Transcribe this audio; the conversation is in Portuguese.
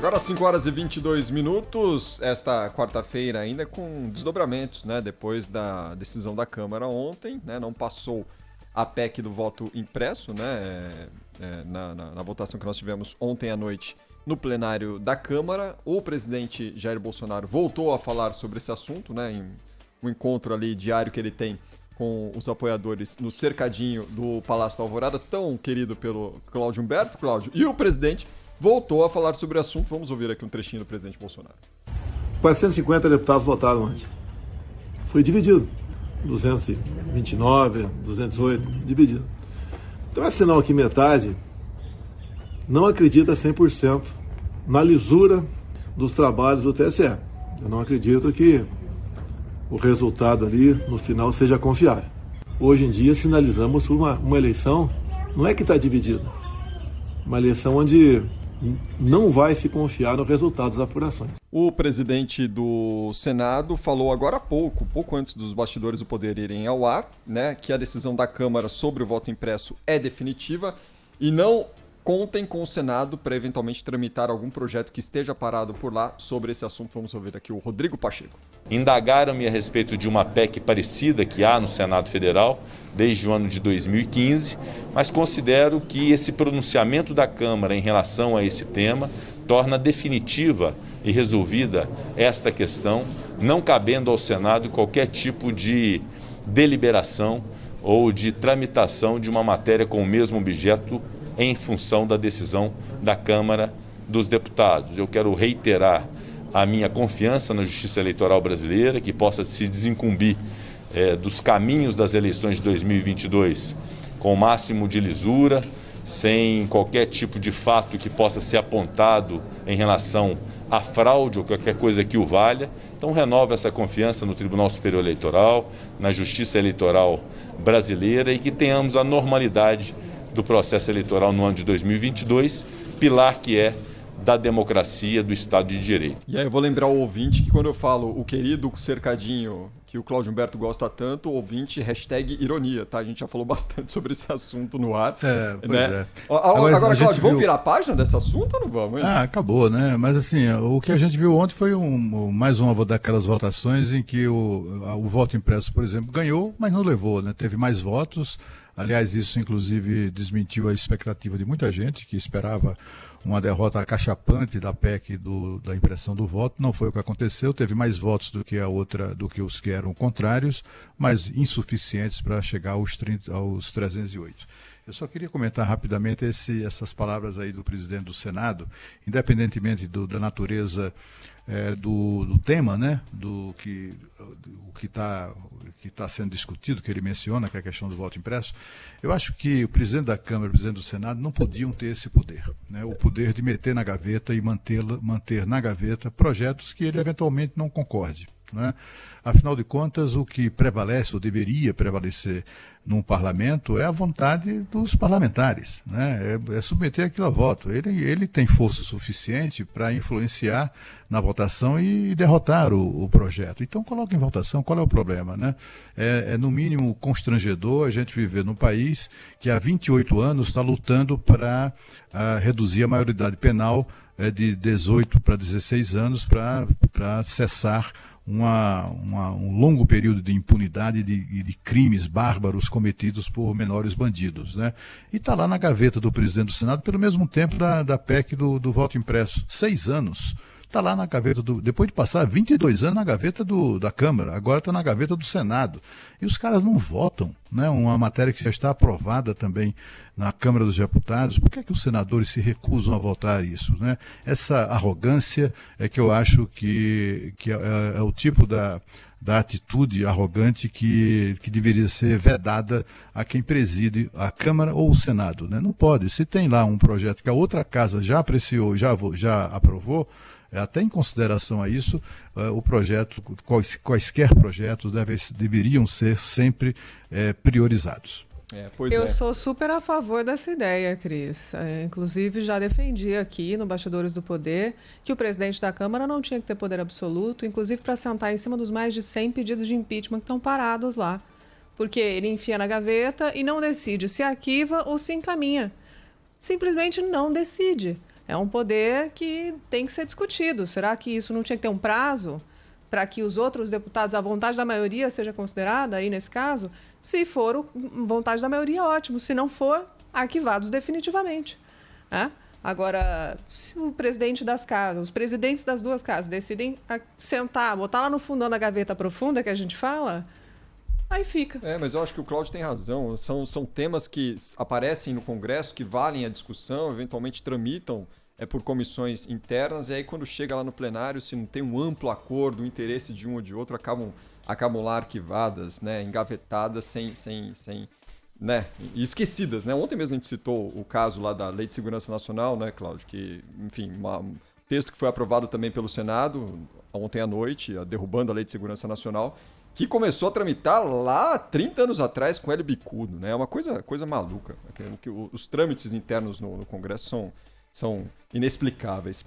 Agora 5 horas e 22 minutos, esta quarta-feira ainda com desdobramentos, né? Depois da decisão da Câmara ontem, né? Não passou a PEC do voto impresso, né? Na votação que nós tivemos ontem à noite no plenário da Câmara. O presidente Jair Bolsonaro voltou a falar sobre esse assunto, né? Em um encontro ali diário que ele tem com os apoiadores no cercadinho do Palácio da Alvorada, tão querido pelo Cláudio Humberto. Cláudio, e o presidente voltou a falar sobre o assunto. Vamos ouvir aqui um trechinho do presidente Bolsonaro. 450 deputados votaram ontem. Foi dividido. 229, 208, dividido. Então é sinal que metade não acredita 100% na lisura dos trabalhos do TSE. Eu não acredito que o resultado ali, no final, seja confiável. Hoje em dia, sinalizamos uma eleição, não é que está dividida, uma eleição onde não vai se confiar no resultado das apurações. O presidente do Senado falou agora há pouco antes dos bastidores do poder irem ao ar, né, que a decisão da Câmara sobre o voto impresso é definitiva e não contem com o Senado para eventualmente tramitar algum projeto que esteja parado por lá sobre esse assunto. Vamos ouvir aqui o Rodrigo Pacheco. Indagaram-me a respeito de uma PEC parecida que há no Senado Federal desde o ano de 2015, mas considero que esse pronunciamento da Câmara em relação a esse tema torna definitiva e resolvida esta questão, não cabendo ao Senado qualquer tipo de deliberação ou de tramitação de uma matéria com o mesmo objeto em função da decisão da Câmara dos Deputados. Eu quero reiterar a minha confiança na Justiça Eleitoral brasileira, que possa se desincumbir dos caminhos das eleições de 2022 com o máximo de lisura, sem qualquer tipo de fato que possa ser apontado em relação à fraude ou qualquer coisa que o valha. Então, renovo essa confiança no Tribunal Superior Eleitoral, na Justiça Eleitoral brasileira e que tenhamos a normalidade do processo eleitoral no ano de 2022, pilar que é da democracia, do Estado de Direito. E aí eu vou lembrar o ouvinte que quando eu falo o querido cercadinho que o Cláudio Humberto gosta tanto, o ouvinte #ironia, tá? A gente já falou bastante sobre esse assunto no ar. Né? Agora, Cláudio, vamos virar a página desse assunto ou não vamos? Hein? Acabou, né? Mas assim, o que a gente viu ontem foi mais uma daquelas votações em que o voto impresso, por exemplo, ganhou, mas não levou, né? Teve mais votos. Aliás, isso inclusive desmentiu a expectativa de muita gente que esperava uma derrota acachapante da PEC da impressão do voto. Não foi o que aconteceu, teve mais votos do que os que eram contrários, mas insuficientes para chegar aos 308. Eu só queria comentar rapidamente essas palavras aí do presidente do Senado, independentemente da natureza do tema, né, do que está sendo discutido, que ele menciona, que é a questão do voto impresso. Eu acho que o presidente da Câmara e o presidente do Senado não podiam ter esse poder, né, o poder de meter na gaveta e manter na gaveta projetos que ele eventualmente não concorde, né? Afinal de contas, o que prevalece ou deveria prevalecer num parlamento é a vontade dos parlamentares, né? É submeter aquilo a voto. Ele tem força suficiente para influenciar na votação e derrotar o projeto. Então, coloca em votação, qual é o problema, né? É no mínimo constrangedor a gente viver num país que há 28 anos está lutando para reduzir a maioridade penal de 18 para 16 anos para cessar um longo período de impunidade e de crimes bárbaros cometidos por menores bandidos, né? E está lá na gaveta do presidente do Senado pelo mesmo tempo da PEC do voto impresso. 6 anos. Está lá na gaveta depois de passar 22 anos na gaveta da Câmara, agora está na gaveta do Senado. E os caras não votam, né? Uma matéria que já está aprovada também na Câmara dos Deputados. Por que é que os senadores se recusam a votar isso, né? Essa arrogância é que eu acho que é o tipo da atitude arrogante que deveria ser vedada a quem preside a Câmara ou o Senado, né? Não pode. Se tem lá um projeto que a outra casa já apreciou, já aprovou, até em consideração a isso, o projeto, quaisquer projetos deveriam ser sempre priorizados. Eu sou super a favor dessa ideia, Cris. Inclusive, já defendi aqui no Bastidores do Poder que o presidente da Câmara não tinha que ter poder absoluto, inclusive para sentar em cima dos mais de 100 pedidos de impeachment que estão parados lá. Porque ele enfia na gaveta e não decide se arquiva ou se encaminha. Simplesmente não decide. É um poder que tem que ser discutido. Será que isso não tinha que ter um prazo para que os outros deputados, a vontade da maioria seja considerada aí nesse caso? Se for vontade da maioria, ótimo. Se não for, arquivados definitivamente. Né? Agora, se o presidente das casas, os presidentes das duas casas decidem sentar, botar lá no fundão da gaveta profunda que a gente fala, aí fica. Mas eu acho que o Cláudio tem razão. São temas que aparecem no Congresso, que valem a discussão, eventualmente tramitam por comissões internas, e aí quando chega lá no plenário, se não tem um amplo acordo, o interesse de um ou de outro, acabam lá arquivadas, né, engavetadas, sem né, e esquecidas, né? Ontem mesmo a gente citou o caso lá da Lei de Segurança Nacional, né, Cláudio, que, enfim, um texto que foi aprovado também pelo Senado ontem à noite, derrubando a Lei de Segurança Nacional, que começou a tramitar lá 30 anos atrás com Hélio Bicudo, né? É uma coisa maluca. Os trâmites internos no Congresso são inexplicáveis.